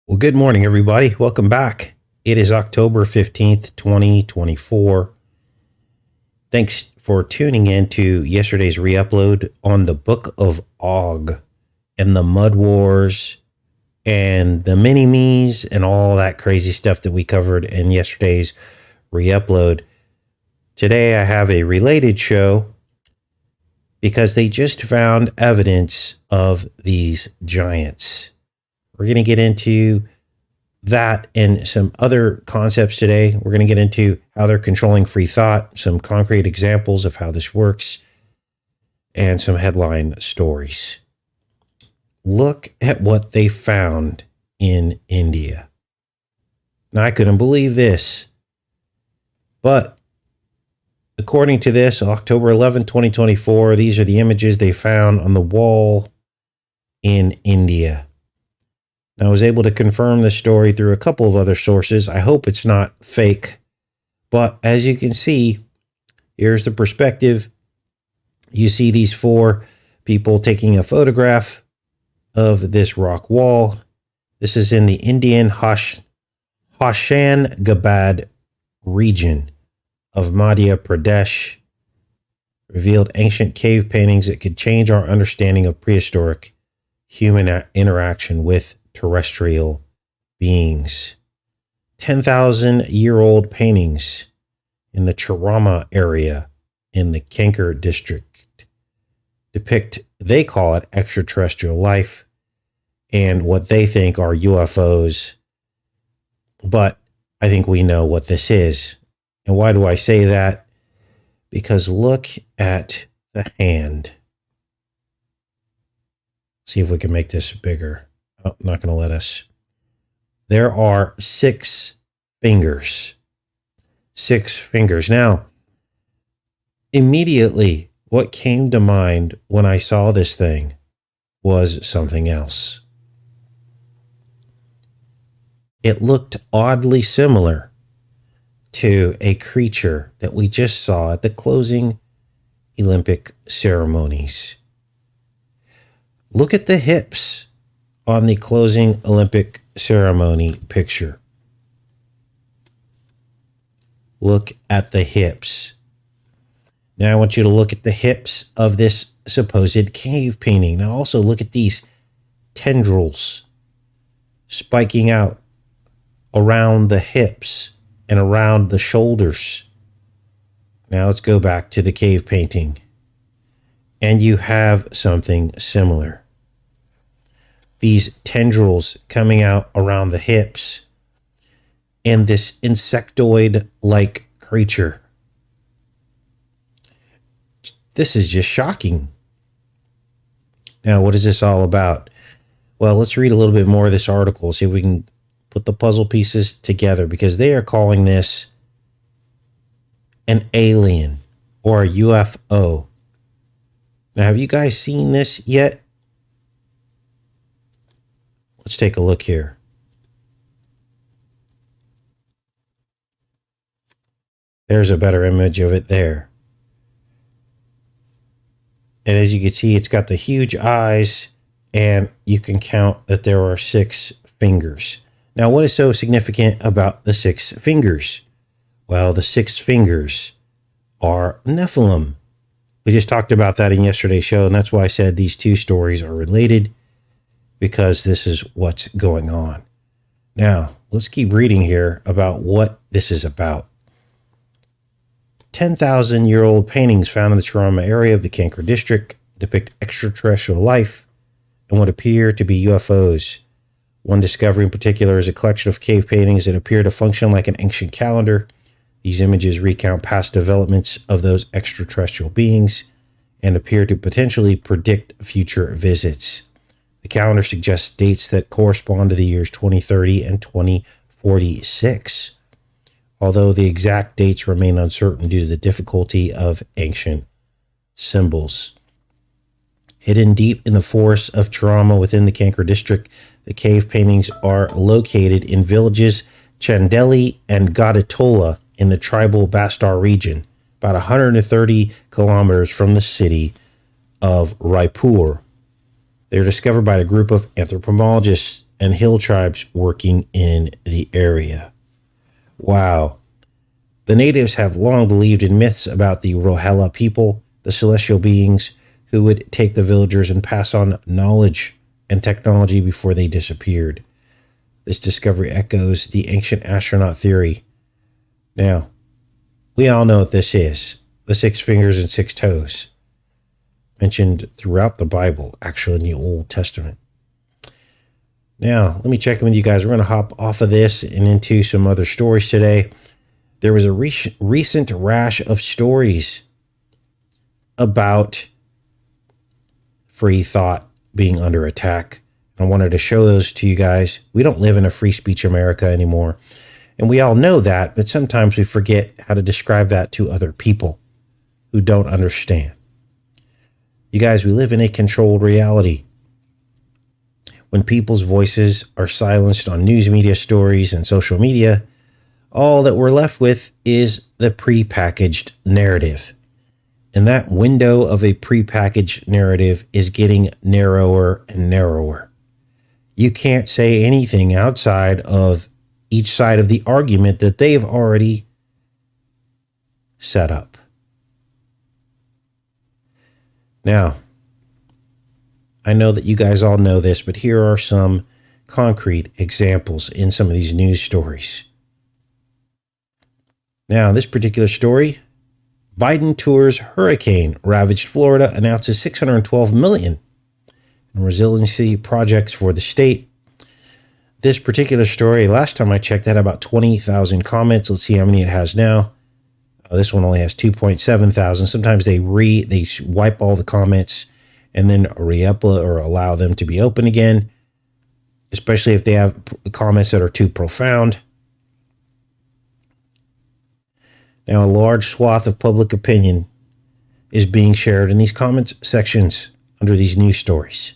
Well, good morning, everybody. Welcome back. It is October 15th, 2024. Thanks for tuning in to yesterday's re-upload on the Book of Og and the Mud Wars and the mini-me's and all that crazy stuff that we covered in yesterday's re-upload. Today, I have a related show because they just found evidence of these giants. We're going to get into that and some other concepts today. We're going to get into how they're controlling free thought, some concrete examples of how this works, and some headline stories. Look at what they found in India. Now, I couldn't believe this, but according to this, October 11, 2024, these are the images they found on the wall in India. I was able to confirm the story through a couple of other sources. I hope it's not fake. But as you can see, here's the perspective. You see these four people taking a photograph of this rock wall. This is in the Indian Hoshangabad region of Madhya Pradesh. Revealed ancient cave paintings that could change our understanding of prehistoric human interaction with terrestrial beings. 10,000-year-old paintings in the Chirama area in the Kanker district depict, they call it, extraterrestrial life and what they think are UFOs. But I think we know what this is. And why do I say that? Because look at the hand. See if we can make this bigger. Oh, not going to let us. There are 6 fingers. 6 fingers. Now, immediately, what came to mind when I saw this thing was something else. It looked oddly similar to a creature that we just saw at the closing Olympic ceremonies. Look at the hips on the closing Olympic ceremony picture. Look at the hips. Now I want you to look at the hips of this supposed cave painting. Now also look at these tendrils spiking out around the hips and around the shoulders. Now let's go back to the cave painting. And you have something similar. These tendrils coming out around the hips and this insectoid-like creature. This is just shocking. Now, what is this all about? Well, let's read a little bit more of this article, see if we can put the puzzle pieces together, because they are calling this an alien or a UFO. Now, have you guys seen this yet? Let's take a look here. There's a better image of it there. And as you can see, it's got the huge eyes, and you can count that there are 6 fingers. Now, what is so significant about the 6 fingers? Well, the 6 fingers are Nephilim. We just talked about that in yesterday's show, and that's why I said these two stories are related, because this is what's going on. Now, let's keep reading here about what this is about. 10,000-year-old paintings found in the Chirama area of the Kanker district depict extraterrestrial life and what appear to be UFOs. One discovery in particular is a collection of cave paintings that appear to function like an ancient calendar. These images recount past developments of those extraterrestrial beings and appear to potentially predict future visits. The calendar suggests dates that correspond to the years 2030 and 2046, although the exact dates remain uncertain due to the difficulty of ancient symbols. Hidden deep in the forests of Chirama within the Kanker district, the cave paintings are located in villages Chandeli and Gadatola in the tribal Bastar region, about 130 kilometers from the city of Raipur. They were discovered by a group of anthropologists and hill tribes working in the area. Wow. The natives have long believed in myths about the Rohela people, the celestial beings who would take the villagers and pass on knowledge and technology before they disappeared. This discovery echoes the ancient astronaut theory. Now, we all know what this is. The 6 fingers and 6 toes. Mentioned throughout the Bible, actually in the Old Testament. Now, let me check in with you guys. We're going to hop off of this and into some other stories today. There was a recent rash of stories about free thought being under attack. I wanted to show those to you guys. We don't live in a free speech America anymore. And we all know that, but sometimes we forget how to describe that to other people who don't understand. You guys, we live in a controlled reality. When people's voices are silenced on news media stories and social media, all that we're left with is the prepackaged narrative. And that window of a prepackaged narrative is getting narrower and narrower. You can't say anything outside of each side of the argument that they've already set up. Now, I know that you guys all know this, but here are some concrete examples in some of these news stories. Now, this particular story, Biden tours hurricane ravaged Florida, announces $612 million in resiliency projects for the state. This particular story, last time I checked, had about 20,000 comments. Let's see how many it has now. This one only has 2.7 thousand. Sometimes they wipe all the comments and then re-upload or allow them to be open again, especially if they have comments that are too profound. Now, a large swath of public opinion is being shared in these comments sections under these news stories,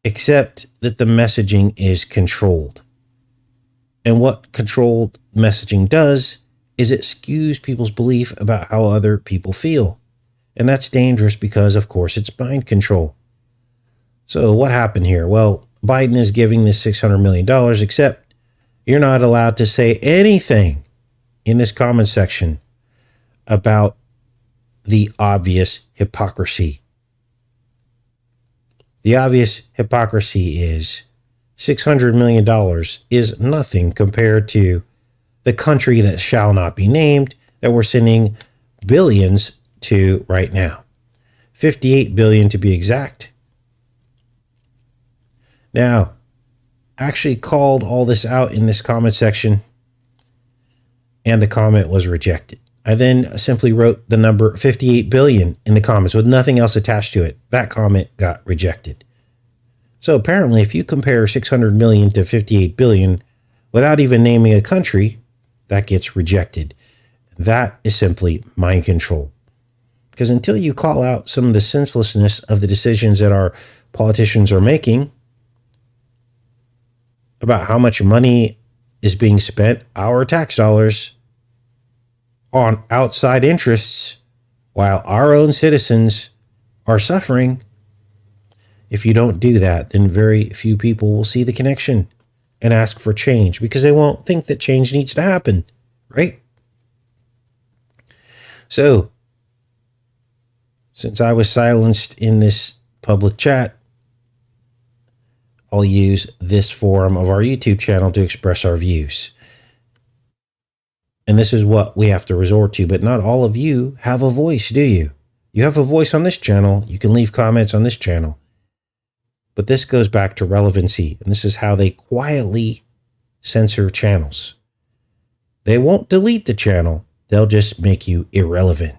except that the messaging is controlled. And what controlled messaging does is it skews people's belief about how other people feel. And that's dangerous because, of course, it's mind control. So what happened here? Well, Biden is giving this $600 million, except you're not allowed to say anything in this comment section about the obvious hypocrisy. The obvious hypocrisy is $600 million is nothing compared to the country that shall not be named that we're sending billions to right now. 58 billion to be exact. Now, actually called all this out in this comment section, and the comment was rejected. I then simply wrote the number 58 billion in the comments with nothing else attached to it. That comment got rejected. So apparently, if you compare 600 million to 58 billion without even naming a country, that gets rejected. That is simply mind control. Because until you call out some of the senselessness of the decisions that our politicians are making about how much money is being spent, our tax dollars, on outside interests while our own citizens are suffering, if you don't do that, then very few people will see the connection and ask for change because they won't think that change needs to happen, right? So, since I was silenced in this public chat, I'll use this forum of our YouTube channel to express our views. And this is what we have to resort to, but not all of you have a voice, do you? You have a voice on this channel. You can leave comments on this channel. But this goes back to relevancy, and this is how they quietly censor channels. They won't delete the channel. They'll just make you irrelevant.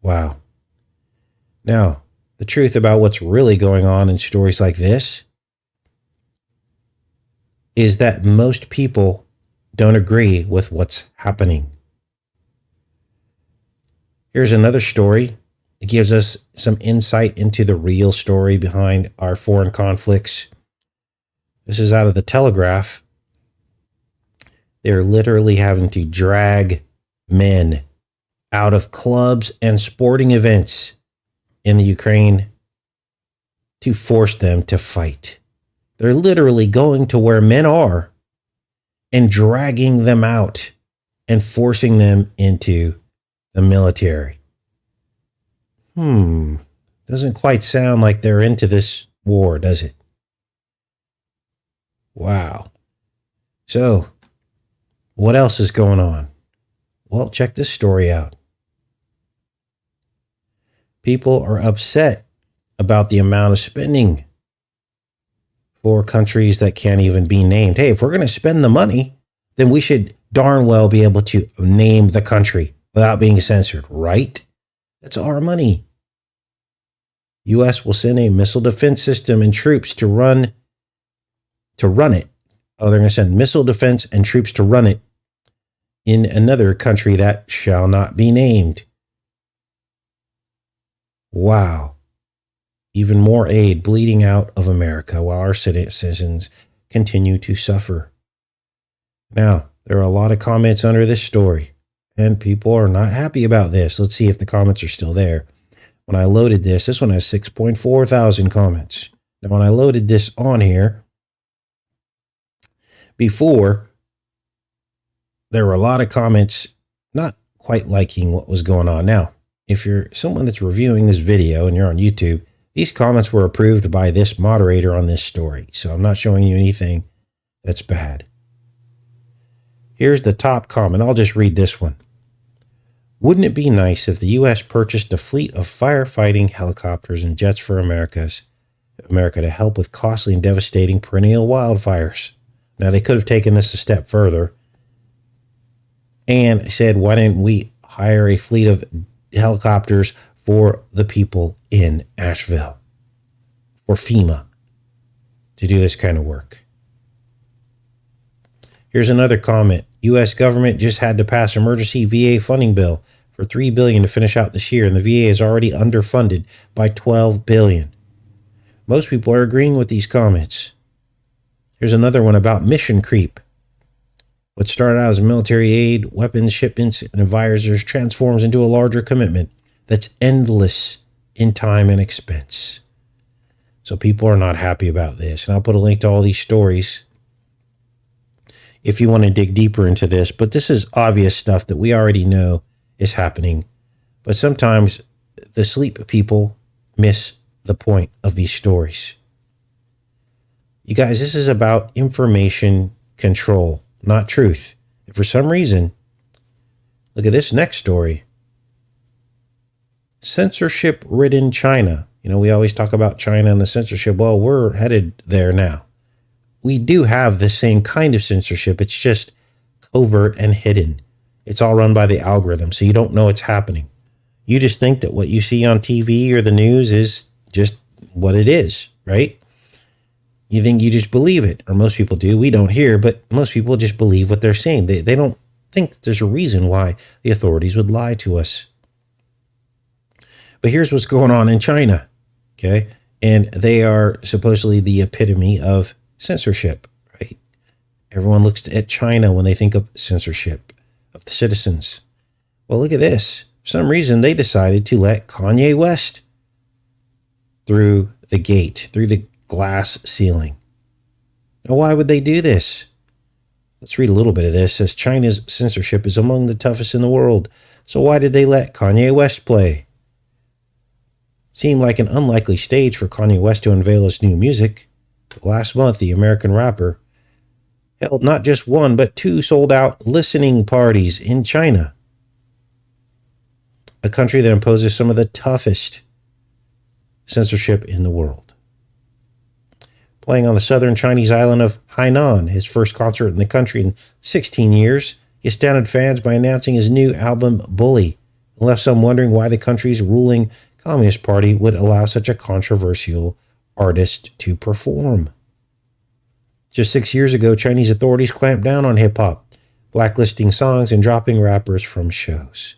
Wow. Now, the truth about what's really going on in stories like this is that most people don't agree with what's happening. Here's another story. It gives us some insight into the real story behind our foreign conflicts. This is out of the Telegraph. They're literally having to drag men out of clubs and sporting events in the Ukraine to force them to fight. They're literally going to where men are and dragging them out and forcing them into the military. Doesn't quite sound like they're into this war, does it? Wow. So, what else is going on? Well, check this story out. People are upset about the amount of spending for countries that can't even be named. Hey, if we're going to spend the money, then we should darn well be able to name the country without being censored, right? That's our money. U.S. will send a missile defense system and troops to run it. Oh, they're going to send missile defense and troops to run it in another country that shall not be named. Wow. Even more aid bleeding out of America while our citizens continue to suffer. Now, there are a lot of comments under this story, and people are not happy about this. Let's see if the comments are still there. When I loaded this one has 6.4 thousand comments. Now, when I loaded this on here, before, there were a lot of comments not quite liking what was going on. Now, if you're someone that's reviewing this video and you're on YouTube, these comments were approved by this moderator on this story. So I'm not showing you anything that's bad. Here's the top comment. I'll just read this one. Wouldn't it be nice if the U.S. purchased a fleet of firefighting helicopters and jets for America to help with costly and devastating perennial wildfires? Now, they could have taken this a step further and said, why didn't we hire a fleet of helicopters for the people in Asheville, for FEMA, to do this kind of work? Here's another comment. U.S. government just had to pass emergency VA funding bill for $3 billion to finish out this year, and the VA is already underfunded by $12 billion. Most people are agreeing with these comments. Here's another one about mission creep. What started out as military aid, weapons shipments, and advisors transforms into a larger commitment that's endless in time and expense. So people are not happy about this. And I'll put a link to all these stories if you want to dig deeper into this. But this is obvious stuff that we already know is happening. But sometimes the sleep people miss the point of these stories. You guys, this is about information control, not truth. And for some reason, look at this next story. Censorship-ridden China. You know, we always talk about China and the censorship. Well, we're headed there now. We do have the same kind of censorship. It's just covert and hidden. It's all run by the algorithm, so you don't know it's happening. You just think that what you see on TV or the news is just what it is, right? You think you just believe it, or most people do. We don't hear, but most people just believe what they're saying. They don't think that there's a reason why the authorities would lie to us. But here's what's going on in China, okay? And they are supposedly the epitome of censorship, right? Everyone looks at China when they think of censorship of the citizens. Well, look at this. For some reason, they decided to let Kanye West through the gate, through the glass ceiling. Now, why would they do this? Let's read a little bit of this. It says China's censorship is among the toughest in the world. So why did they let Kanye West play? Seemed like an unlikely stage for Kanye West to unveil his new music. Last month, the American rapper held not just one, but two sold-out listening parties in China, a country that imposes some of the toughest censorship in the world. Playing on the southern Chinese island of Hainan, his first concert in the country in 16 years, he astounded fans by announcing his new album, Bully, and left some wondering why the country's ruling Communist Party would allow such a controversial artist to perform. Just 6 years ago, Chinese authorities clamped down on hip-hop, blacklisting songs and dropping rappers from shows.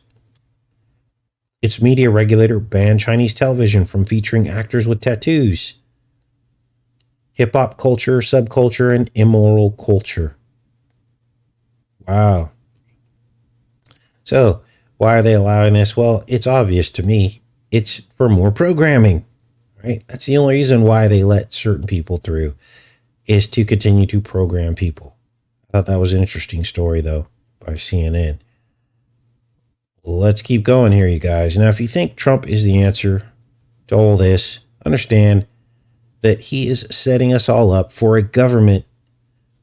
Its media regulator banned Chinese television from featuring actors with tattoos. Hip-hop culture, subculture, and immoral culture. Wow. So, why are they allowing this? Well, it's obvious to me. It's for more programming, right? That's the only reason why they let certain people through, is to continue to program people. I thought that was an interesting story, though, by CNN. Let's keep going here, you guys. Now, if you think Trump is the answer to all this, understand that he is setting us all up for a government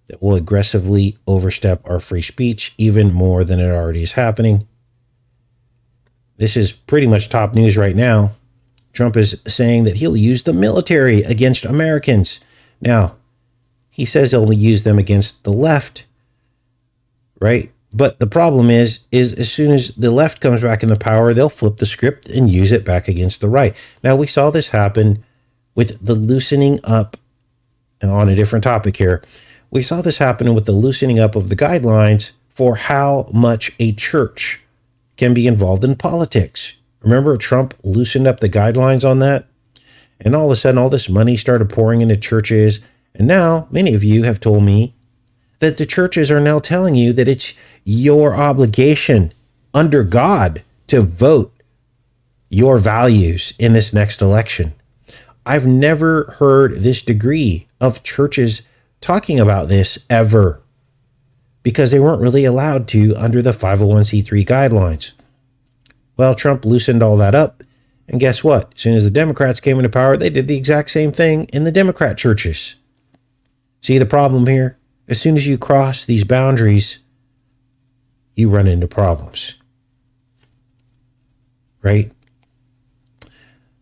that will aggressively overstep our free speech even more than it already is happening. This is pretty much top news right now. Trump is saying that he'll use the military against Americans. Now, he says he'll use them against the left, right? But the problem is as soon as the left comes back in the power, they'll flip the script and use it back against the right. Now, we saw this happen with the loosening up, and on a different topic here, we saw this happen with the loosening up of the guidelines for how much a church can be involved in politics. Remember, Trump loosened up the guidelines on that? And all of a sudden, all this money started pouring into churches. And now, many of you have told me that the churches are now telling you that it's your obligation under God to vote your values in this next election. I've never heard this degree of churches talking about this ever, because they weren't really allowed to under the 501c3 guidelines. Well, Trump loosened all that up. And guess what? As soon as the Democrats came into power, they did the exact same thing in the Democrat churches. See the problem here? As soon as you cross these boundaries, you run into problems. Right?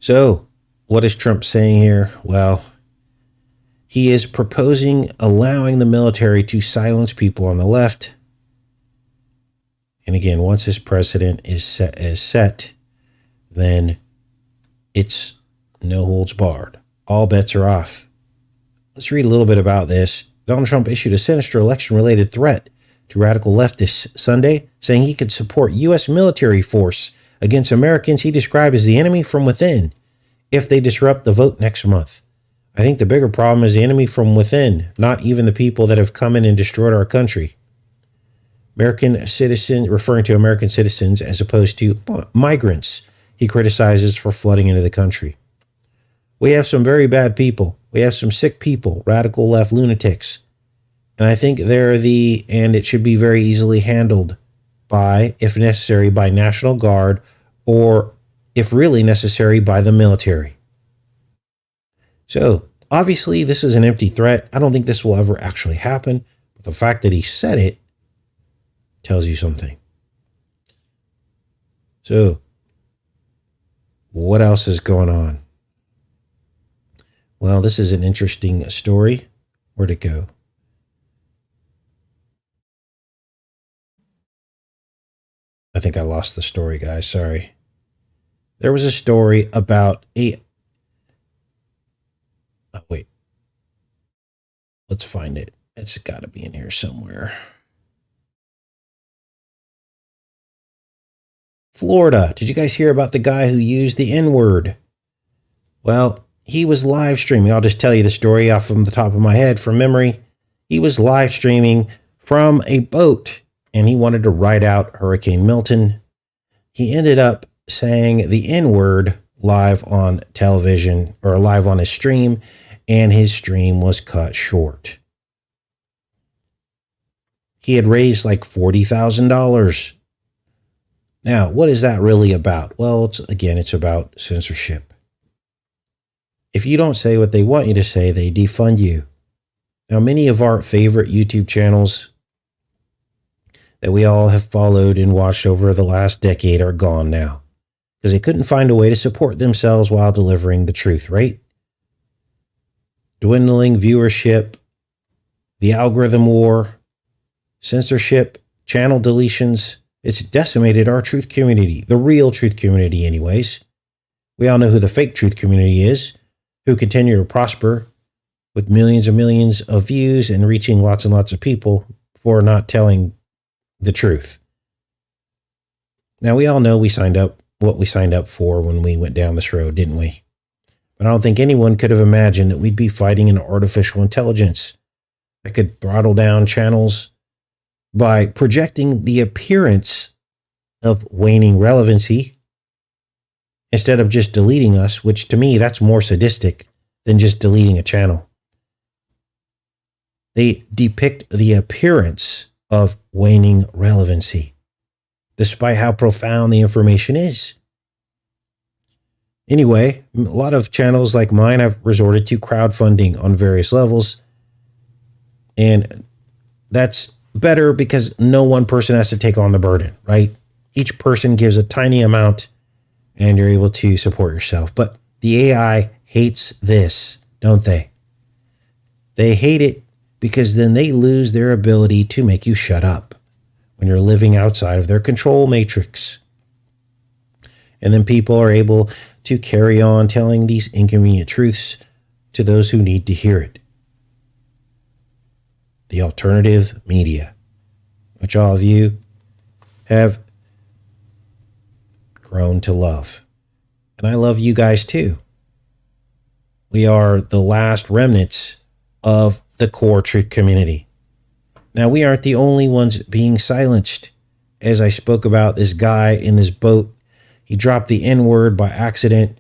So, what is Trump saying here? Well, he is proposing allowing the military to silence people on the left. And again, once this precedent is set, then it's no holds barred. All bets are off. Let's read a little bit about this. Donald Trump issued a sinister election-related threat to radical leftists Sunday, saying he could support U.S. military force against Americans he described as the enemy from within if they disrupt the vote next month. I think the bigger problem is the enemy from within, not even the people that have come in and destroyed our country. American citizen, referring to American citizens as opposed to migrants, he criticizes for flooding into the country. We have some very bad people. We have some sick people, radical left lunatics. And I think and it should be very easily handled by, if necessary, by National Guard, or if really necessary, by the military. So, obviously, this is an empty threat. I don't think this will ever actually happen. But the fact that he said it tells you something. So, what else is going on? Well, this is an interesting story. Where'd it go? I think I lost the story, guys. Sorry. There was a story about wait. Let's find it. It's got to be in here somewhere. Florida. Did you guys hear about the guy who used the Nword? Well, he was live streaming. I'll just tell you the story off from the top of my head from memory. He was live streaming from a boat, and he wanted to ride out Hurricane Milton. He ended up saying the N-word live on television, or live on his stream, and his stream was cut short. He had raised like $40,000. Now, what is that really about? Well, it's about censorship. If you don't say what they want you to say, they defund you. Now, many of our favorite YouTube channels that we all have followed and watched over the last decade are gone now because they couldn't find a way to support themselves while delivering the truth, right? Dwindling viewership, the algorithm war, censorship, channel deletions. It's decimated our truth community, the real truth community anyways. We all know who the fake truth community is, who continue to prosper with millions and millions of views and reaching lots and lots of people for not telling the truth. Now, we all know what we signed up for when we went down this road, didn't we? But I don't think anyone could have imagined that we'd be fighting an artificial intelligence that could throttle down channels by projecting the appearance of waning relevancy instead of just deleting us, which to me, that's more sadistic than just deleting a channel. They depict the appearance of waning relevancy, despite how profound the information is. Anyway, a lot of channels like mine have resorted to crowdfunding on various levels. And that's better because no one person has to take on the burden, right? Each person gives a tiny amount and you're able to support yourself. But the AI hates this, don't they? They hate it because then they lose their ability to make you shut up when you're living outside of their control matrix. And then people are able to carry on telling these inconvenient truths to those who need to hear it. The alternative media, which all of you have grown to love. And I love you guys too. We are the last remnants of the core truth community. Now, we aren't the only ones being silenced. As I spoke about this guy in this boat, he dropped the N-word by accident.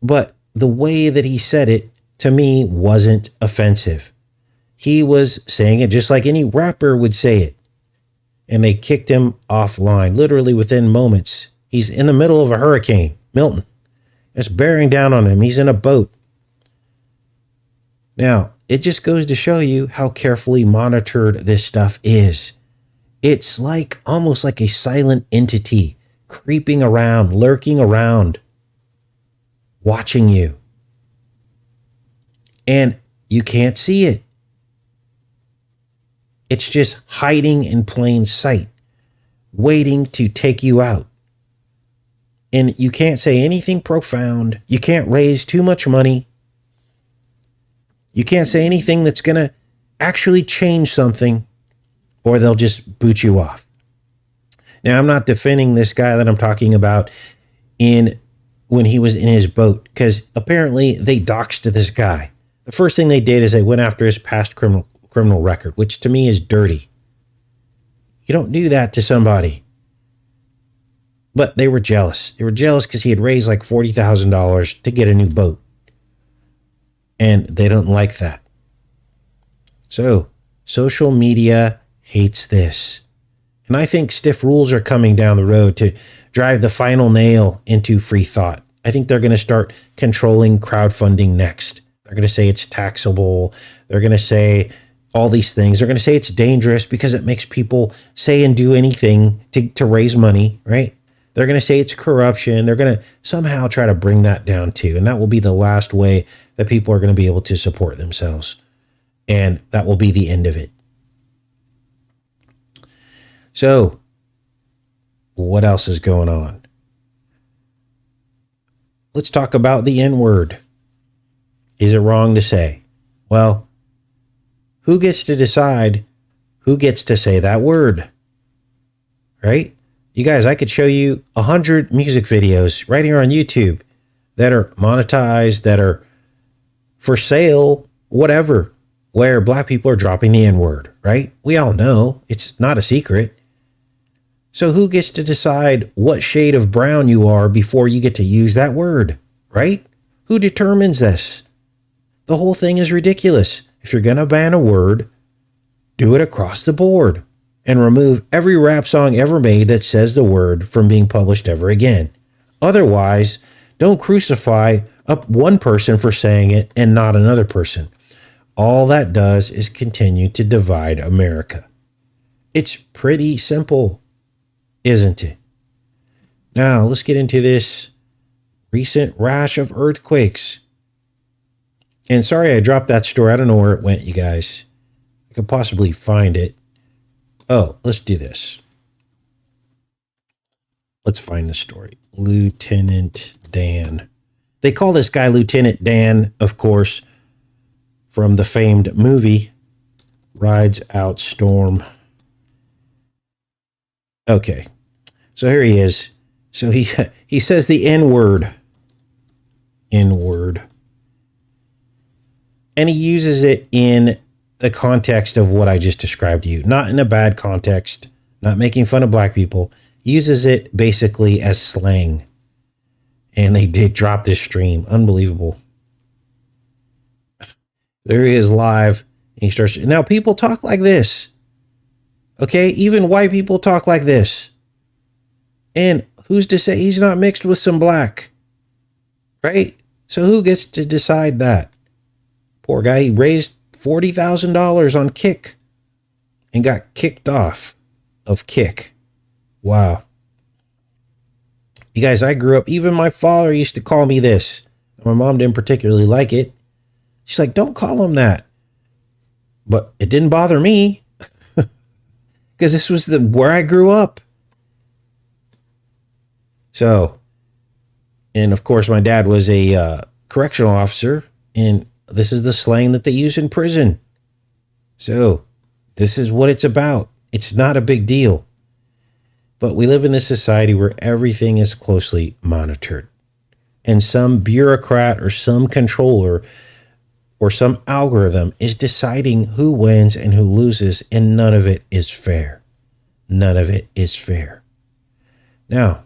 But the way that he said it, to me, wasn't offensive. He was saying it just like any rapper would say it. And they kicked him offline, literally within moments. He's in the middle of a hurricane, Milton. It's bearing down on him. He's in a boat. Now, it just goes to show you how carefully monitored this stuff is. It's like almost like a silent entity creeping around, lurking around, watching you. And you can't see it. It's just hiding in plain sight, waiting to take you out. And you can't say anything profound. You can't raise too much money. You can't say anything that's going to actually change something, or they'll just boot you off. Now, I'm not defending this guy that I'm talking about when he was in his boat, because apparently they doxed this guy. The first thing they did is they went after his past criminal record, which to me is dirty. You don't do that to somebody. But they were jealous. They were jealous because he had raised like $40,000 to get a new boat. And they don't like that. So, social media hates this. And I think stiff rules are coming down the road to drive the final nail into free thought. I think they're going to start controlling crowdfunding next. They're going to say it's taxable. They're going to say all these things. They're going to say it's dangerous because it makes people say and do anything to raise money, right? They're going to say it's corruption. They're going to somehow try to bring that down too. And that will be the last way that people are going to be able to support themselves. And that will be the end of it. So, what else is going on? Let's talk about the N-word. Is it wrong to say? Well, who gets to decide who gets to say that word? Right? You guys, I could show you 100 music videos right here on YouTube that are monetized, that are for sale, whatever, where black people are dropping the N-word, right? We all know. It's not a secret. So who gets to decide what shade of brown you are before you get to use that word, right? Who determines this? The whole thing is ridiculous. If you're going to ban a word, do it across the board and remove every rap song ever made that says the word from being published ever again. Otherwise, don't crucify up one person for saying it and not another person. All that does is continue to divide America. It's pretty simple, isn't it? Now, let's get into this recent rash of earthquakes. And sorry I dropped that story. I don't know where it went, you guys. I could possibly find it. Oh, let's do this. Let's find the story. Lieutenant Dan. They call this guy Lieutenant Dan, of course, from the famed movie Rides Out Storm. Okay, so here he is. So he says the N-word. N-word. And he uses it in the context of what I just described to you. Not in a bad context, not making fun of black people. He uses it basically as slang. And they did drop this stream. Unbelievable. There he is live. And he starts. Now, people talk like this. Okay? Even white people talk like this. And who's to say he's not mixed with some black? Right? So who gets to decide that? Poor guy. He raised $40,000 on Kick and got kicked off of Kick. Wow. You guys, I grew up, even my father used to call me this. My mom didn't particularly like it. She's like, don't call him that. But it didn't bother me because this was where I grew up. So, and of course, my dad was a correctional officer, and this is the slang that they use in prison. So, this is what it's about. It's not a big deal. But we live in this society where everything is closely monitored. And some bureaucrat or some controller or some algorithm is deciding who wins and who loses, and none of it is fair. None of it is fair. Now,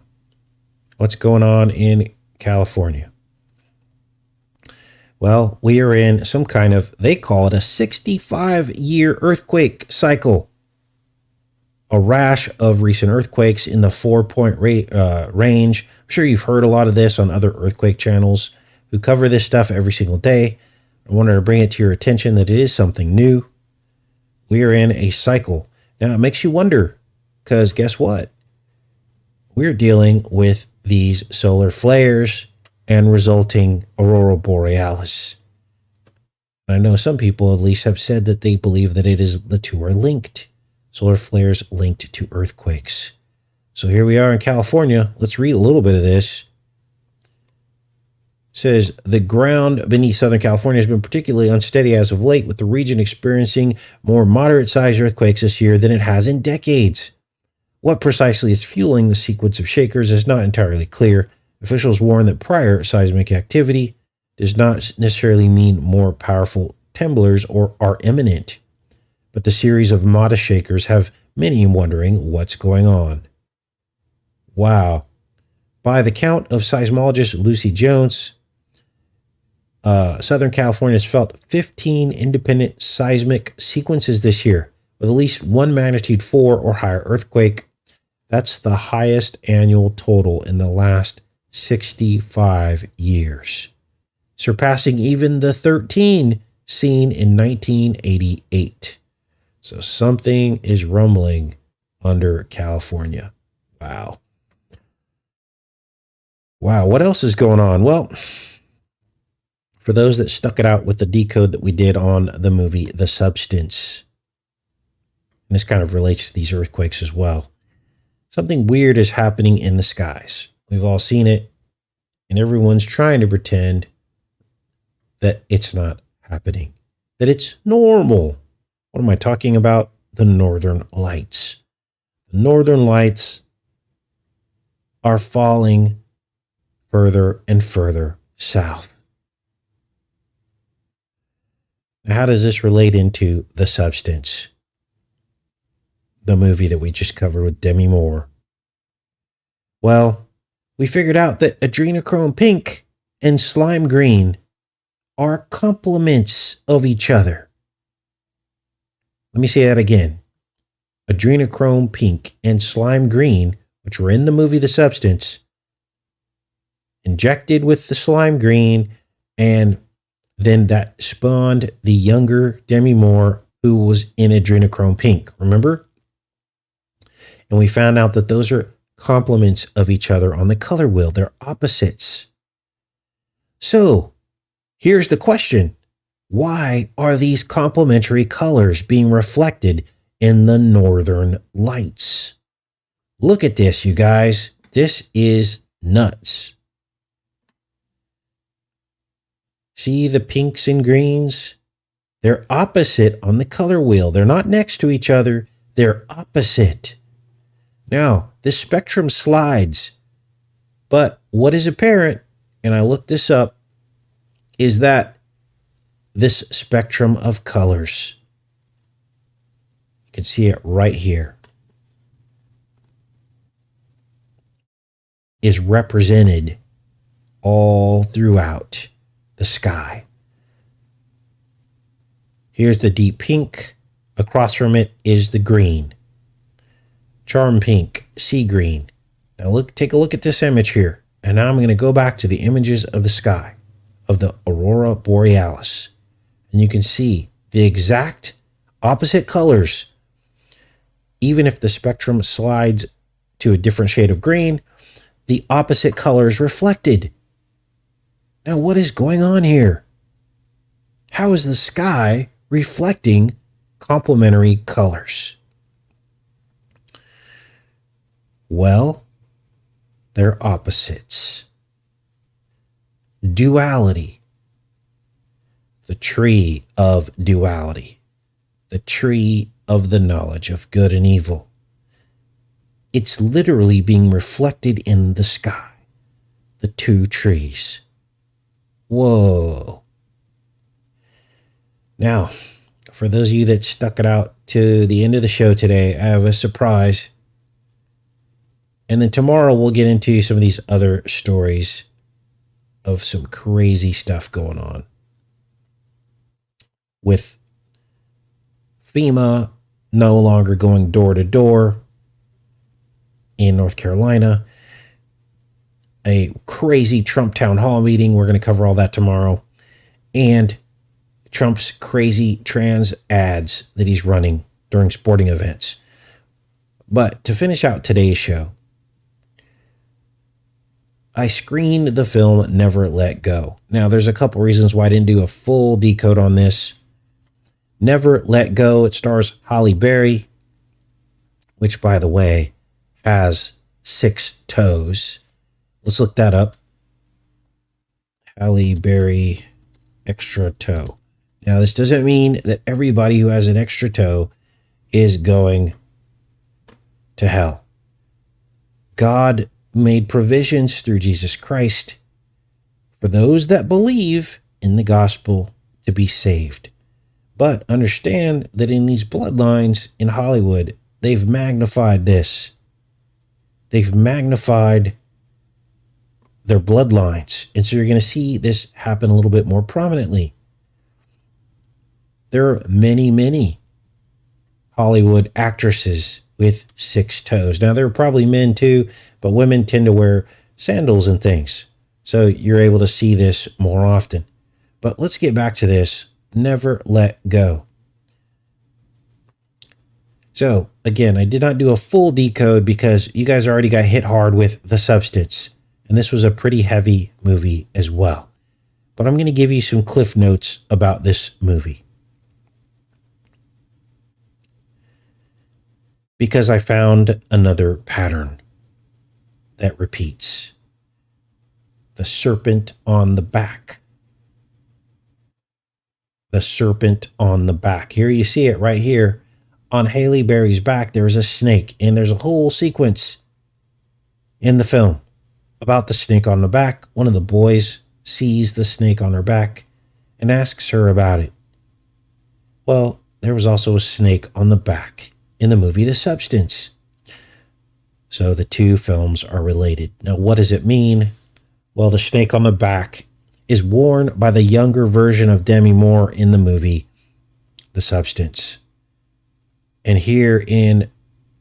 what's going on in California? Well, we are in some kind of, they call it a 65-year earthquake cycle. A rash of recent earthquakes in the 4-point range. I'm sure you've heard a lot of this on other earthquake channels who cover this stuff every single day. I wanted to bring it to your attention that it is something new. We are in a cycle. Now, it makes you wonder, because guess what? We're dealing with these solar flares and resulting aurora borealis. And I know some people at least have said that they believe that the two are linked. Solar flares linked to earthquakes. So here we are in California. Let's read a little bit of this. It says, the ground beneath Southern California has been particularly unsteady as of late, with the region experiencing more moderate-sized earthquakes this year than it has in decades. What precisely is fueling the sequence of shakers is not entirely clear. Officials warn that prior seismic activity does not necessarily mean more powerful tremblers are imminent. But the series of modest shakers have many wondering what's going on. Wow. By the count of seismologist Lucy Jones, Southern California has felt 15 independent seismic sequences this year, with at least one magnitude 4 or higher earthquake. That's the highest annual total in the last 65 years, surpassing even the 13 seen in 1988. So something is rumbling under California. Wow. Wow. What else is going on? Well, for those that stuck it out with the decode that we did on the movie The Substance, and this kind of relates to these earthquakes as well, something weird is happening in the skies. We've all seen it, and everyone's trying to pretend that it's not happening, that it's normal. What am I talking about? The Northern Lights. The Northern Lights are falling further and further south. Now, how does this relate into The Substance, the movie that we just covered with Demi Moore? Well, we figured out that adrenochrome pink and slime green are complements of each other. Let me say that again. Adrenochrome pink and slime green, which were in the movie The Substance, injected with the slime green, and then that spawned the younger Demi Moore, who was in adrenochrome pink, remember? And we found out that those are complements of each other on the color wheel. They're opposites. So here's the question. Why are these complementary colors being reflected in the Northern Lights? Look at this, you guys. This is nuts. See the pinks and greens? They're opposite on the color wheel. They're not next to each other. They're opposite. Now, this spectrum slides. But what is apparent, and I looked this up, is that this spectrum of colors, you can see it right here, is represented all throughout the sky. Here's the deep pink. Across from it is the green. Charm pink, sea green. Now take a look at this image here. And now I'm going to go back to the images of the sky, of the aurora borealis. And you can see the exact opposite colors. Even if the spectrum slides to a different shade of green, the opposite color is reflected. Now, what is going on here? How is the sky reflecting complementary colors? Well, they're opposites. Duality. The tree of duality. The tree of the knowledge of good and evil. It's literally being reflected in the sky. The two trees. Whoa. Now, for those of you that stuck it out to the end of the show today, I have a surprise. And then tomorrow we'll get into some of these other stories of some crazy stuff going on. With FEMA no longer going door to door in North Carolina. A crazy Trump town hall meeting. We're going to cover all that tomorrow. And Trump's crazy trans ads that he's running during sporting events. But to finish out today's show, I screened the film Never Let Go. Now, there's a couple reasons why I didn't do a full decode on this. Never Let Go, it stars Halle Berry, which, by the way, has 6 toes. Let's look that up. Halle Berry extra toe. Now, this doesn't mean that everybody who has an extra toe is going to hell. God made provisions through Jesus Christ for those that believe in the gospel to be saved. But understand that in these bloodlines in Hollywood, they've magnified this. They've magnified their bloodlines. And so you're going to see this happen a little bit more prominently. There are many, many Hollywood actresses with 6 toes. Now, there are probably men too, but women tend to wear sandals and things. So you're able to see this more often. But let's get back to this. Never Let Go. So, again, I did not do a full decode because you guys already got hit hard with The Substance. And this was a pretty heavy movie as well. But I'm going to give you some cliff notes about this movie. Because I found another pattern that repeats. The serpent on the back. The serpent on the back. Here you see it right here. On Halle Berry's back, there's a snake. And there's a whole sequence in the film about the snake on the back. One of the boys sees the snake on her back and asks her about it. Well, there was also a snake on the back in the movie The Substance. So the two films are related. Now, what does it mean? Well, the snake on the back is worn by the younger version of Demi Moore in the movie The Substance. And here in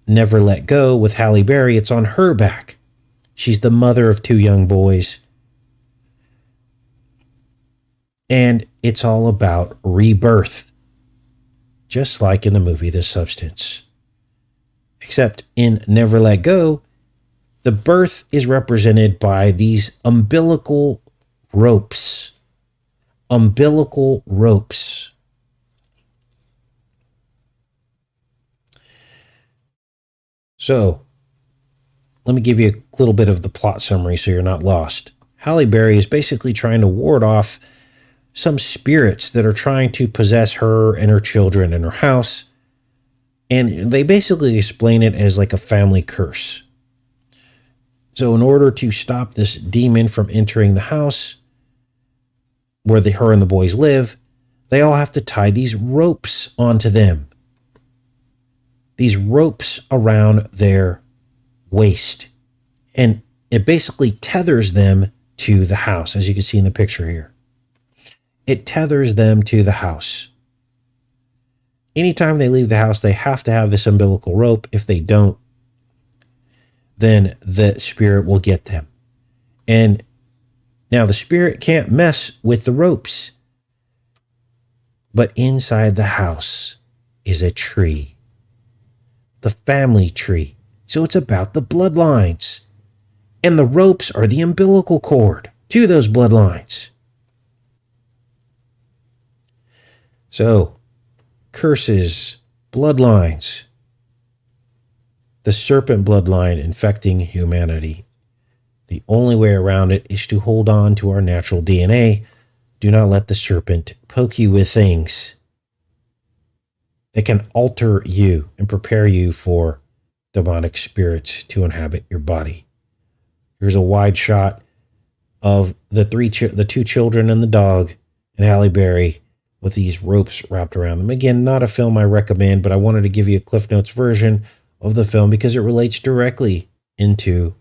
Never Let Go with Halle Berry, it's on her back. She's the mother of 2 young boys. And it's all about rebirth. Just like in the movie The Substance. Except in Never Let Go, the birth is represented by these umbilical ropes. Umbilical ropes. So, let me give you a little bit of the plot summary so you're not lost. Halle Berry is basically trying to ward off some spirits that are trying to possess her and her children in her house. And they basically explain it as like a family curse. So in order to stop this demon from entering the house where her and the boys live, they all have to tie these ropes onto them. These ropes around their waist. And it basically tethers them to the house, as you can see in the picture here. It tethers them to the house. Anytime they leave the house, they have to have this umbilical rope. If they don't, then the spirit will get them. And now the spirit can't mess with the ropes. But inside the house is a tree, the family tree. So it's about the bloodlines. And the ropes are the umbilical cord to those bloodlines. So, curses, bloodlines, the serpent bloodline infecting humanity. The only way around it is to hold on to our natural DNA. Do not let the serpent poke you with things that can alter you and prepare you for demonic spirits to inhabit your body. Here's a wide shot of the two children and the dog and Halle Berry with these ropes wrapped around them. Again, not a film I recommend, but I wanted to give you a Cliff Notes version of the film because it relates directly into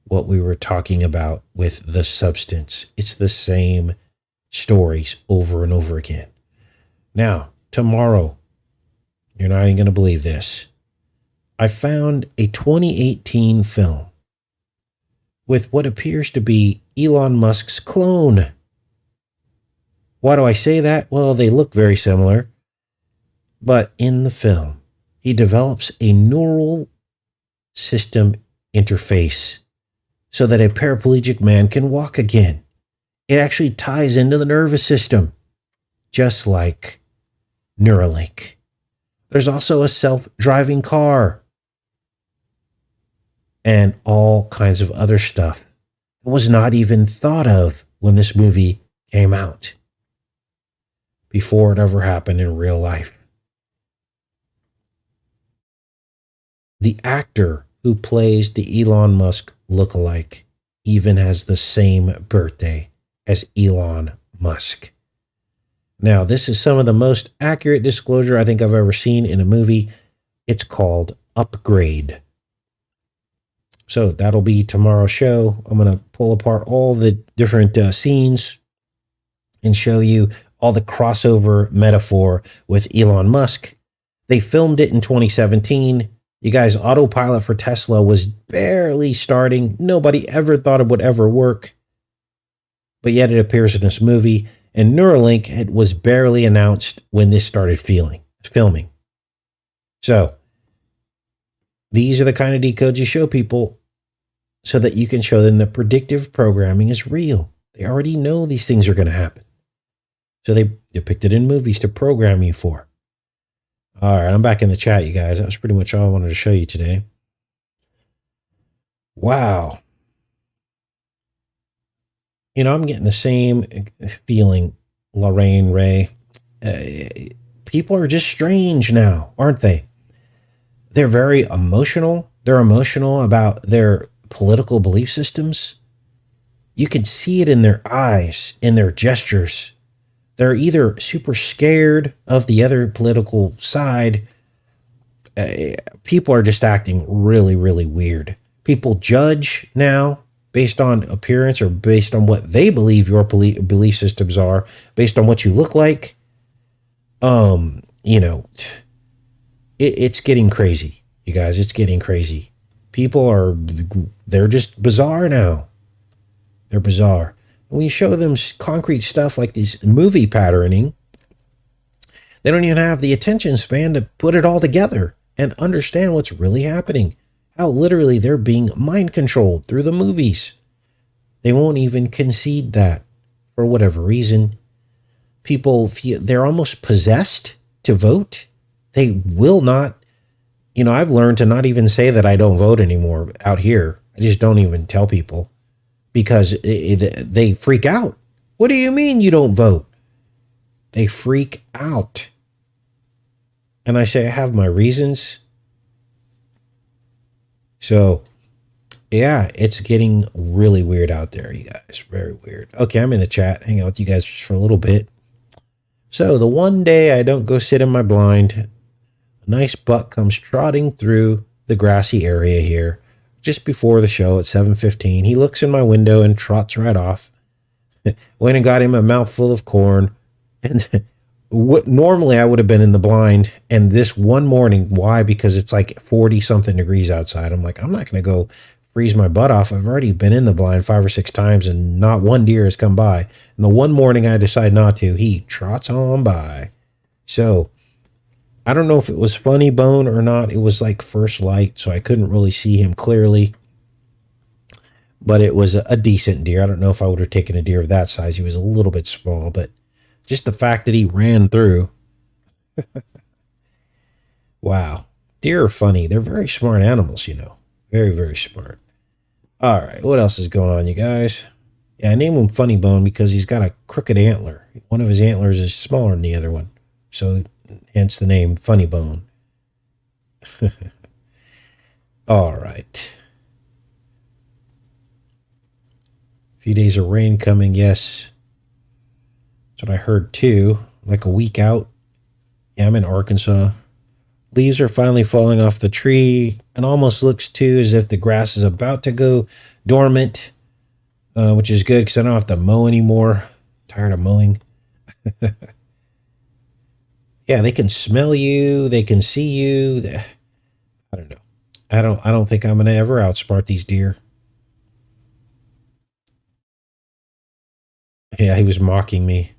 what we were talking about with the substance. It's the same stories over and over again. Now, tomorrow, you're not even going to believe this. I found a 2018 film with what appears to be Elon Musk's clone. Why do I say that? Well, they look very similar. But in the film, he develops a neural system interface so that a paraplegic man can walk again. It actually ties into the nervous system, just like Neuralink. There's also a self-driving car and all kinds of other stuff that was not even thought of when this movie came out, before it ever happened in real life. The actor who plays the Elon Musk lookalike even has the same birthday as Elon Musk. Now, this is some of the most accurate disclosure I think I've ever seen in a movie. It's called Upgrade. So that'll be tomorrow's show. I'm going to pull apart all the different scenes and show you all the crossover metaphor with Elon Musk. They filmed it in 2017. You guys, autopilot for Tesla was barely starting. Nobody ever thought it would ever work. But yet it appears in this movie. And Neuralink, it was barely announced when this started filming. So these are the kind of decodes you show people so that you can show them that predictive programming is real. They already know these things are going to happen. So they depict it in movies to program you for. All right, I'm back in the chat, you guys. That was pretty much all I wanted to show you today. Wow. You know, I'm getting the same feeling, Lorraine Ray. People are just strange now, aren't they? They're very emotional. They're emotional about their political belief systems. You can see it in their eyes, in their gestures. They're either super scared of the other political side. People are just acting really, really weird. People judge now based on appearance or based on what they believe your belief systems are, based on what you look like. You know, it's getting crazy, you guys. It's getting crazy. People they're just bizarre now. They're bizarre. When you show them concrete stuff like this movie patterning, they don't even have the attention span to put it all together and understand what's really happening. How literally they're being mind controlled through the movies. They won't even concede that for whatever reason. People feel they're almost possessed to vote. They will not, I've learned to not even say that I don't vote anymore out here. I just don't even tell people because they freak out. What do you mean you don't vote? They freak out. And I say, I have my reasons. So, yeah, it's getting really weird out there, you guys. Very weird. Okay, I'm in the chat. Hang out with you guys for a little bit. So, the one day I don't go sit in my blind, a nice buck comes trotting through the grassy area here. just before the show at 7:15. He looks in my window and trots right off. Went and got him a mouthful of corn. And what normally I would have been in the blind. And this one morning, why? Because it's like 40 something degrees outside. I'm like, I'm not going to go freeze my butt off. I've already been in the blind 5 or 6 times and not one deer has come by. And the one morning I decide not to, he trots on by. So I don't know if it was funny bone or not. It was like first light, so I couldn't really see him clearly. But it was a decent deer. I don't know if I would have taken a deer of that size. He was a little bit small, but just the fact that he ran through. Wow. Deer are funny. They're very smart animals, you know. Very, very smart. All right. What else is going on, you guys? Yeah, I named him Funny Bone because he's got a crooked antler. One of his antlers is smaller than the other one. So hence the name Funny Bone. All right. Few days of rain coming, yes. That's what I heard too. Like a week out. Yeah, I'm in Arkansas. Leaves are finally falling off the tree. It almost looks too as if the grass is about to go dormant, which is good because I don't have to mow anymore. Tired of mowing. Yeah, they can smell you. They can see you. I don't know. I don't think I'm gonna ever outsmart these deer. Yeah, he was mocking me.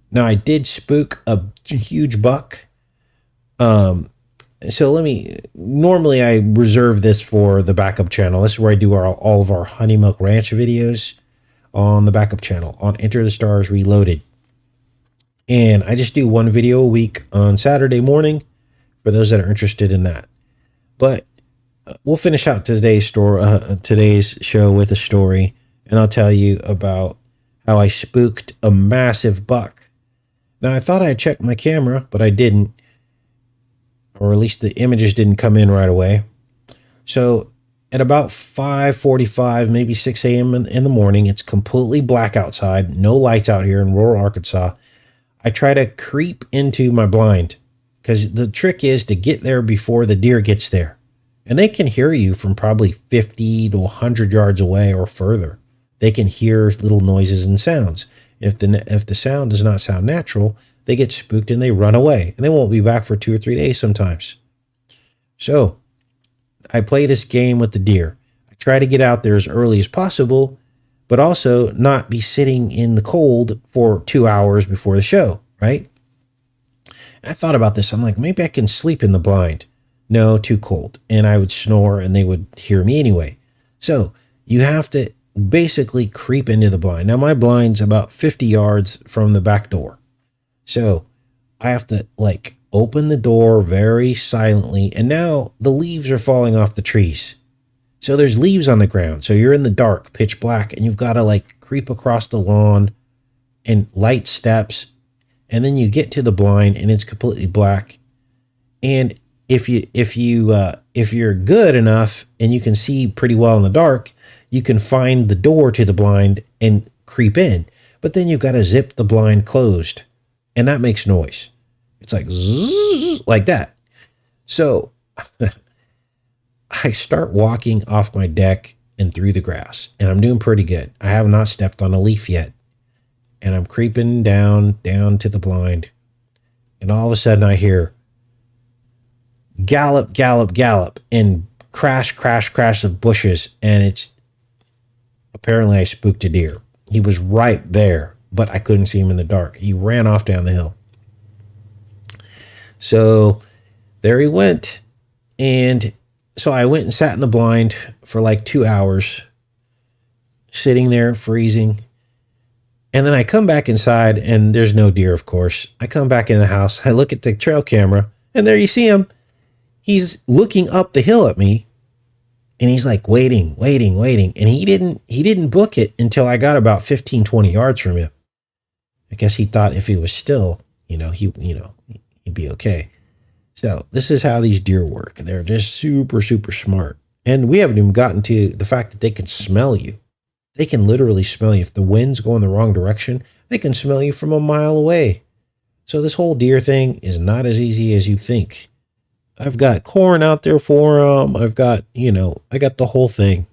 Now I did spook a huge buck. So normally I reserve this for the backup channel. This is where I do all of our Honey Milk Ranch videos on the backup channel on Enter the Stars Reloaded. And I just do one video a week on Saturday morning for those that are interested in that. But we'll finish out today's show with a story. And I'll tell you about how I spooked a massive buck. Now, I thought I had checked my camera, but I didn't. Or at least the images didn't come in right away. So at about 5:45, maybe 6 a.m. in the morning, it's completely black outside. No lights out here in rural Arkansas. I try to creep into my blind because the trick is to get there before the deer gets there. And they can hear you from probably 50 to 100 yards away or further. They can hear little noises and sounds. If the sound does not sound natural, they get spooked and they run away. And they won't be back for 2 or 3 days sometimes. So I play this game with the deer. I try to get out there as early as possible, but also not be sitting in the cold for 2 hours before the show, right? I thought about this. I'm like, maybe I can sleep in the blind. No, too cold. And I would snore and they would hear me anyway. So you have to basically creep into the blind. Now my blind's about 50 yards from the back door. So I have to like open the door very silently. And now the leaves are falling off the trees. So there's leaves on the ground. So you're in the dark, pitch black, and you've got to like creep across the lawn and light steps. And then you get to the blind and it's completely black. And if you're good enough and you can see pretty well in the dark, you can find the door to the blind and creep in. But then you've got to zip the blind closed. And that makes noise. It's like zzz, like that. So I start walking off my deck and through the grass. And I'm doing pretty good. I have not stepped on a leaf yet. And I'm creeping down to the blind. And all of a sudden I hear gallop, gallop, gallop, and crash, crash, crash of bushes. And it's apparently I spooked a deer. He was right there, but I couldn't see him in the dark. He ran off down the hill. So there he went. And so I went and sat in the blind for like 2 hours, sitting there freezing. And then I come back inside and there's no deer, of course. I come back in the house. I look at the trail camera and there you see him. He's looking up the hill at me and he's like waiting. And he didn't book it until I got about 15, 20 yards from him. I guess he thought if he was still, he'd be okay. So this is how these deer work. They're just super, super smart. And we haven't even gotten to the fact that they can smell you. They can literally smell you. If the wind's going the wrong direction, they can smell you from a mile away. So this whole deer thing is not as easy as you think. I've got corn out there for them. I've got, I got the whole thing.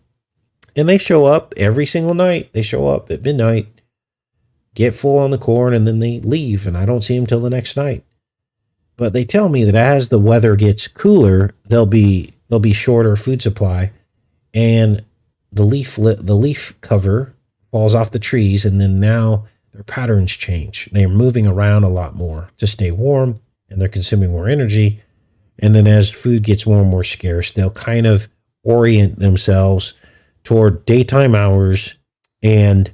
And they show up every single night. They show up at midnight, get full on the corn, and then they leave. And I don't see them till the next night. But they tell me that as the weather gets cooler, there'll be shorter food supply, and the leaf cover falls off the trees, and then now their patterns change. They're moving around a lot more to stay warm, and they're consuming more energy. And then as food gets more and more scarce, they'll kind of orient themselves toward daytime hours and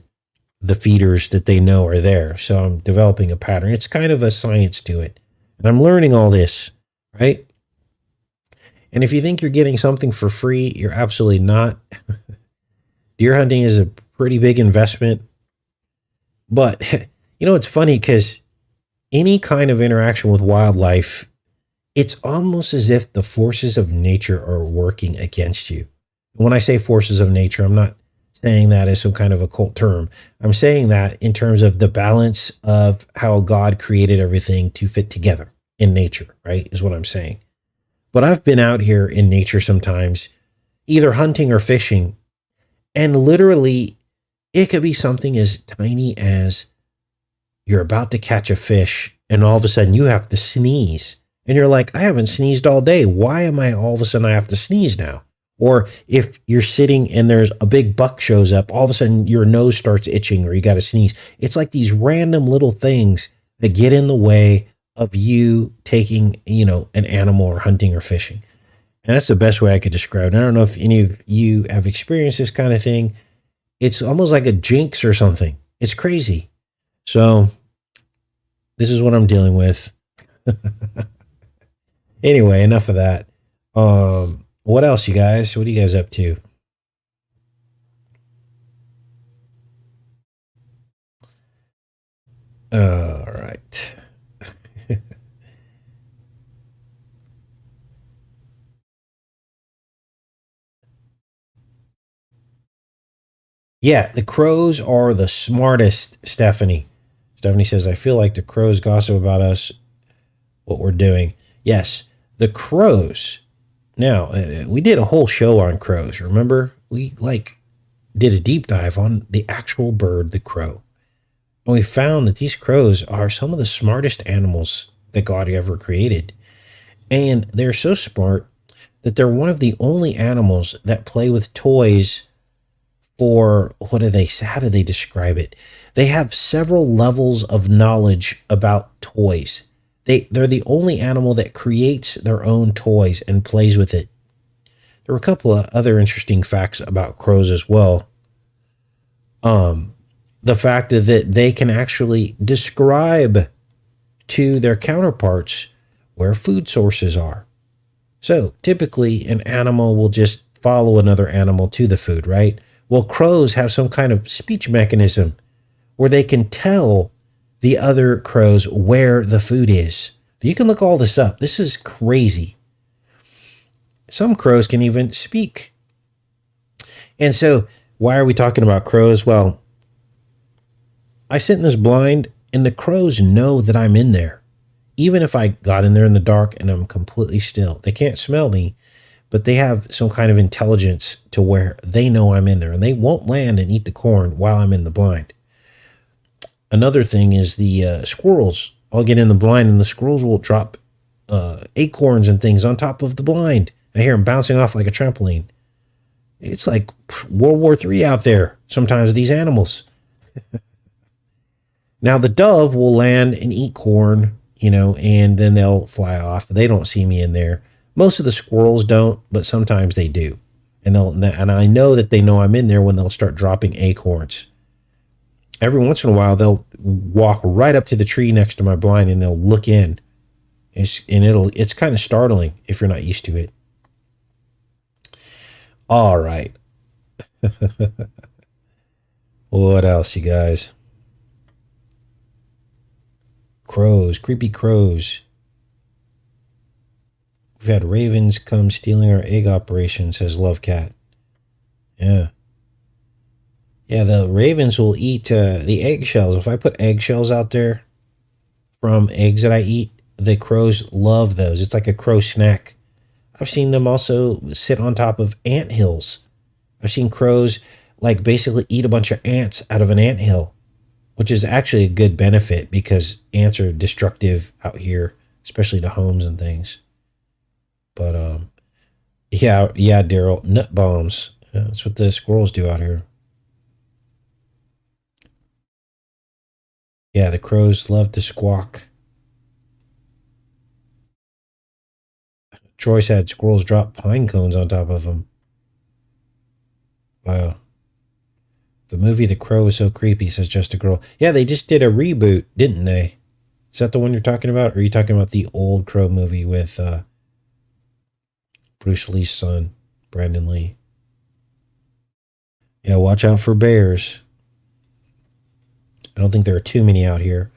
the feeders that they know are there. So I'm developing a pattern. It's kind of a science to it. And I'm learning all this, right? And if you think you're getting something for free, you're absolutely not. Deer hunting is a pretty big investment. But, it's funny because any kind of interaction with wildlife, it's almost as if the forces of nature are working against you. When I say forces of nature, I'm not saying that as some kind of occult term. I'm saying that in terms of the balance of how God created everything to fit together in nature, right? Is what I'm saying. But I've been out here in nature sometimes, either hunting or fishing, and literally it could be something as tiny as you're about to catch a fish and all of a sudden you have to sneeze. And you're like, I haven't sneezed all day. Why am I all of a sudden I have to sneeze now? Or if you're sitting and there's a big buck shows up, all of a sudden your nose starts itching or you got to sneeze. It's like these random little things that get in the way of you taking, an animal or hunting or fishing. And that's the best way I could describe it. I don't know if any of you have experienced this kind of thing. It's almost like a jinx or something. It's crazy. So this is what I'm dealing with. Anyway, enough of that. What else, you guys? What are you guys up to? All right. Yeah, the crows are the smartest, Stephanie. Stephanie says, I feel like the crows gossip about us, what we're doing. Yes, the crows. Now, we did a whole show on crows. Remember? We did a deep dive on the actual bird, the crow. And we found that these crows are some of the smartest animals that God ever created. And they're so smart that they're one of the only animals that play with toys for, how do they describe it? They have several levels of knowledge about toys. They're the only animal that creates their own toys and plays with it. There were a couple of other interesting facts about crows as well. The fact that they can actually describe to their counterparts where food sources are. So typically an animal will just follow another animal to the food, right? Well, crows have some kind of speech mechanism where they can tell the other crows where the food is. You can look all this up. This is crazy. Some crows can even speak. And so why are we talking about crows? Well, I sit in this blind and the crows know that I'm in there. Even if I got in there in the dark and I'm completely still, they can't smell me, but they have some kind of intelligence to where they know I'm in there and they won't land and eat the corn while I'm in the blind. Another thing is the squirrels. I'll get in the blind and the squirrels will drop acorns and things on top of the blind. I hear them bouncing off like a trampoline. It's like World War III out there sometimes, these animals. Now the dove will land and eat corn, and then they'll fly off. They don't see me in there. Most of the squirrels don't, but sometimes they do. And I know that they know I'm in there when they'll start dropping acorns. Every once in a while, they'll walk right up to the tree next to my blind and they'll look in. It's kind of startling if you're not used to it. All right. What else, you guys? Crows, creepy crows. We've had ravens come stealing our egg operation, says Love Cat. Yeah. Yeah, the ravens will eat the eggshells. If I put eggshells out there from eggs that I eat, the crows love those. It's like a crow snack. I've seen them also sit on top of ant hills. I've seen crows like basically eat a bunch of ants out of an ant hill, which is actually a good benefit because ants are destructive out here, especially to homes and things. But yeah, Daryl, nut bombs. Yeah, that's what the squirrels do out here. Yeah, the crows love to squawk. Troy's had squirrels drop pine cones on top of them. Wow. The movie The Crow is so creepy, says Just a Girl. Yeah, they just did a reboot, didn't they? Is that the one you're talking about? Or are you talking about the old Crow movie with Bruce Lee's son, Brandon Lee? Yeah, watch out for bears. I don't think there are too many out here.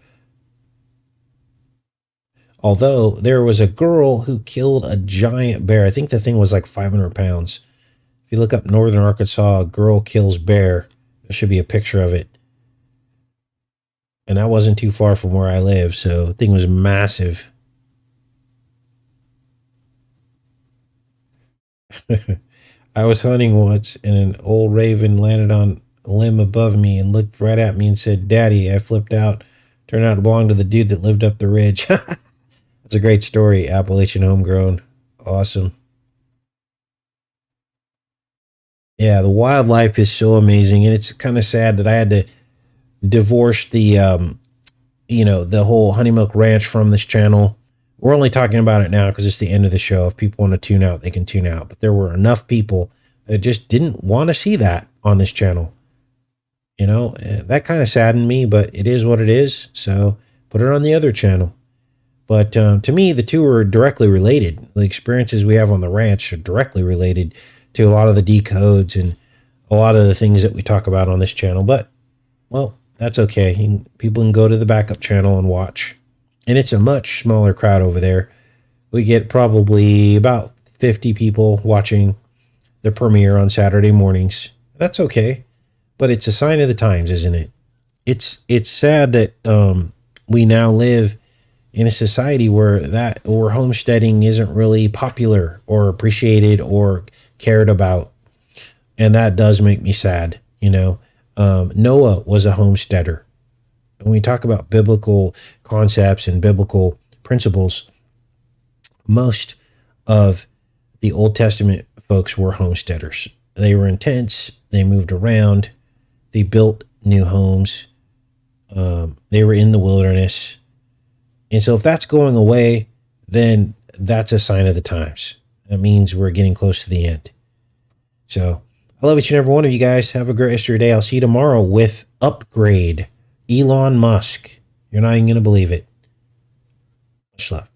Although there was a girl who killed a giant bear. I think the thing was like 500 pounds. If you look up northern Arkansas, a girl kills bear. There should be a picture of it. And that wasn't too far from where I live, so the thing was massive. I was hunting once, and an old raven landed on a limb above me and looked right at me and said, "Daddy." I flipped out. Turned out to belong to the dude that lived up the ridge. That's a great story. Appalachian homegrown. Awesome. Yeah, the wildlife is so amazing, and it's kind of sad that I had to divorce the whole Honey Milk Ranch from this channel. We're only talking about it now because it's the end of the show. If people want to tune out, they can tune out. But there were enough people that just didn't want to see that on this channel. That kind of saddened me, but it is what it is. So put it on the other channel. But to me, the two are directly related. The experiences we have on the ranch are directly related to a lot of the decodes and a lot of the things that we talk about on this channel. But, well, that's okay. People can go to the backup channel and watch. And it's a much smaller crowd over there. We get probably about 50 people watching the premiere on Saturday mornings. That's okay. But it's a sign of the times, isn't it? It's sad that we now live in a society where homesteading isn't really popular or appreciated or cared about. And that does make me sad. Noah was a homesteader. When we talk about biblical concepts and biblical principles, most of the Old Testament folks were homesteaders. They were intense. They moved around. They built new homes. They were in the wilderness. And so if that's going away, then that's a sign of the times. That means we're getting close to the end. So I love each and every one of you guys. Have a great rest of your day. I'll see you tomorrow with Upgrade. Elon Musk. You're not even going to believe it. Much love.